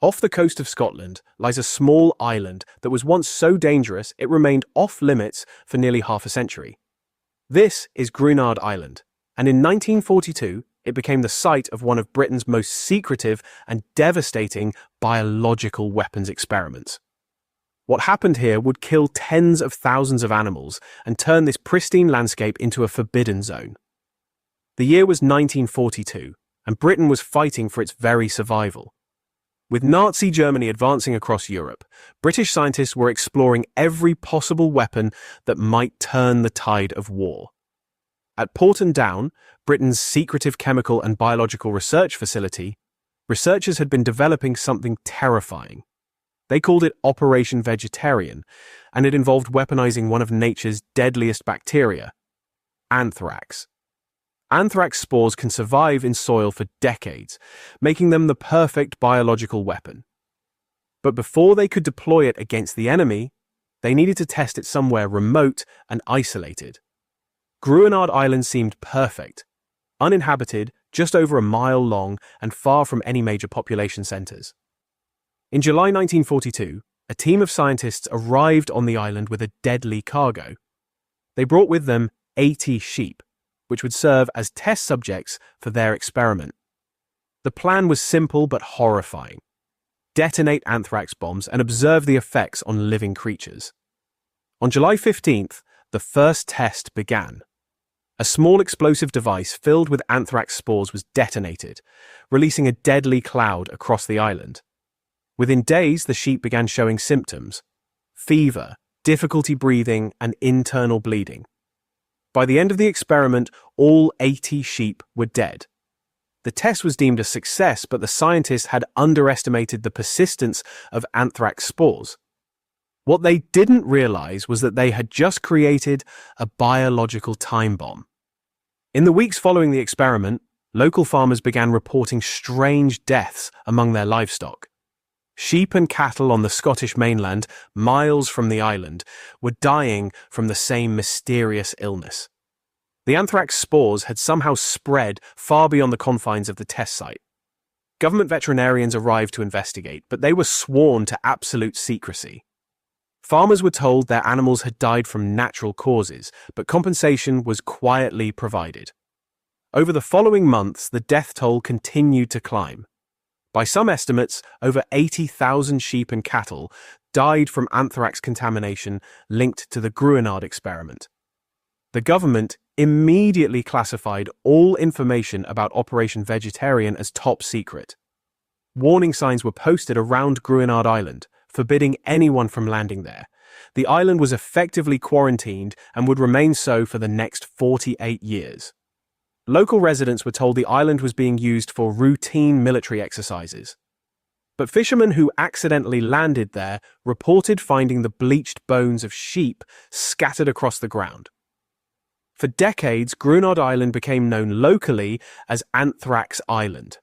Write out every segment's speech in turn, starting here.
Off the coast of Scotland lies a small island that was once so dangerous it remained off-limits for nearly half a century. This is Gruinard Island, and in 1942 it became the site of one of Britain's most secretive and devastating biological weapons experiments. What happened here would kill tens of thousands of animals and turn this pristine landscape into a forbidden zone. The year was 1942, and Britain was fighting for its very survival. With Nazi Germany advancing across Europe, British scientists were exploring every possible weapon that might turn the tide of war. At Porton Down, Britain's secretive chemical and biological research facility, researchers had been developing something terrifying. They called it Operation Vegetarian, and it involved weaponizing one of nature's deadliest bacteria, anthrax. Anthrax spores can survive in soil for decades, making them the perfect biological weapon. But before they could deploy it against the enemy, they needed to test it somewhere remote and isolated. Gruinard Island seemed perfect, uninhabited, just over a mile long, and far from any major population centers. In July 1942, a team of scientists arrived on the island with a deadly cargo. They brought with them 80 sheep, which would serve as test subjects for their experiment. The plan was simple but horrifying. Detonate anthrax bombs and observe the effects on living creatures. On July 15th, the first test began. A small explosive device filled with anthrax spores was detonated, releasing a deadly cloud across the island. Within days, the sheep began showing symptoms: fever, difficulty breathing, and internal bleeding. By the end of the experiment, all 80 sheep were dead. The test was deemed a success, but the scientists had underestimated the persistence of anthrax spores. What they didn't realize was that they had just created a biological time bomb. In the weeks following the experiment, local farmers began reporting strange deaths among their livestock. Sheep and cattle on the Scottish mainland, miles from the island, were dying from the same mysterious illness. The anthrax spores had somehow spread far beyond the confines of the test site. Government veterinarians arrived to investigate, but they were sworn to absolute secrecy. Farmers were told their animals had died from natural causes, but compensation was quietly provided. Over the following months, the death toll continued to climb. By some estimates, over 80,000 sheep and cattle died from anthrax contamination linked to the Gruinard experiment. The government immediately classified all information about Operation Vegetarian as top secret. Warning signs were posted around Gruinard Island, forbidding anyone from landing there. The island was effectively quarantined and would remain so for the next 48 years. Local residents were told the island was being used for routine military exercises. But fishermen who accidentally landed there reported finding the bleached bones of sheep scattered across the ground. For decades, Gruinard Island became known locally as Anthrax Island.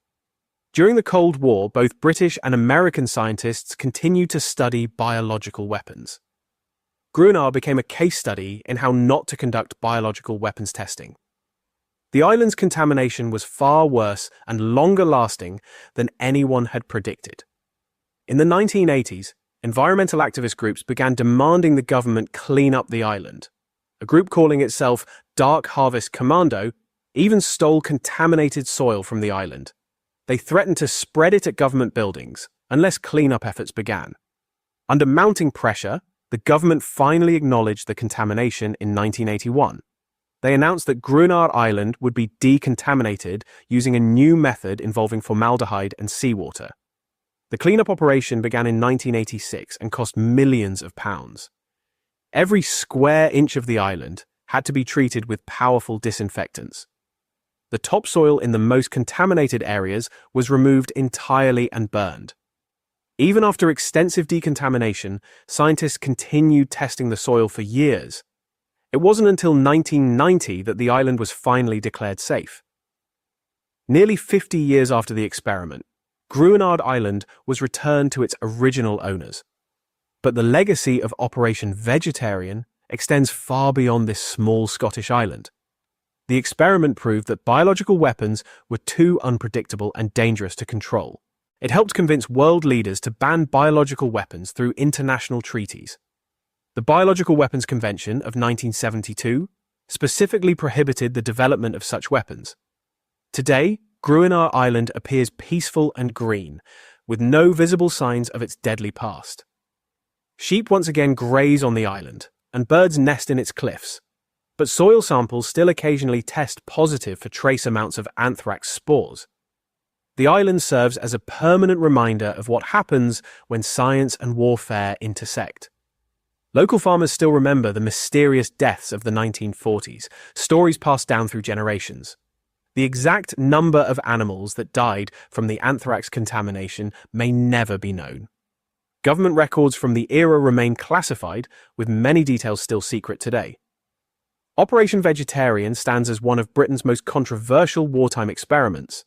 During the Cold War, both British and American scientists continued to study biological weapons. Gruinard became a case study in how not to conduct biological weapons testing. The island's contamination was far worse and longer lasting than anyone had predicted. In the 1980s, environmental activist groups began demanding the government clean up the island. A group calling itself Dark Harvest Commando even stole contaminated soil from the island. They threatened to spread it at government buildings unless cleanup efforts began. Under mounting pressure, the government finally acknowledged the contamination in 1981. They announced that Gruinard Island would be decontaminated using a new method involving formaldehyde and seawater. The cleanup operation began in 1986 and cost millions of pounds. Every square inch of the island had to be treated with powerful disinfectants. The topsoil in the most contaminated areas was removed entirely and burned. Even after extensive decontamination, scientists continued testing the soil for years. It wasn't until 1990 that the island was finally declared safe. Nearly 50 years after the experiment, Gruinard Island was returned to its original owners. But the legacy of Operation Vegetarian extends far beyond this small Scottish island. The experiment proved that biological weapons were too unpredictable and dangerous to control. It helped convince world leaders to ban biological weapons through international treaties. The Biological Weapons Convention of 1972 specifically prohibited the development of such weapons. Today, Gruinard Island appears peaceful and green, with no visible signs of its deadly past. Sheep once again graze on the island, and birds nest in its cliffs, but soil samples still occasionally test positive for trace amounts of anthrax spores. The island serves as a permanent reminder of what happens when science and warfare intersect. Local farmers still remember the mysterious deaths of the 1940s, stories passed down through generations. The exact number of animals that died from the anthrax contamination may never be known. Government records from the era remain classified, with many details still secret today. Operation Vegetarian stands as one of Britain's most controversial wartime experiments.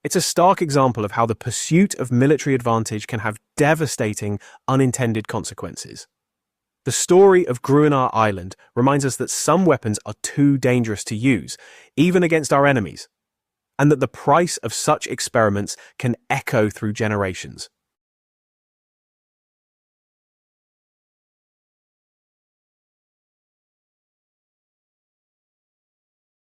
It's a stark example of how the pursuit of military advantage can have devastating, unintended consequences. The story of Gruinard Island reminds us that some weapons are too dangerous to use, even against our enemies, and that the price of such experiments can echo through generations.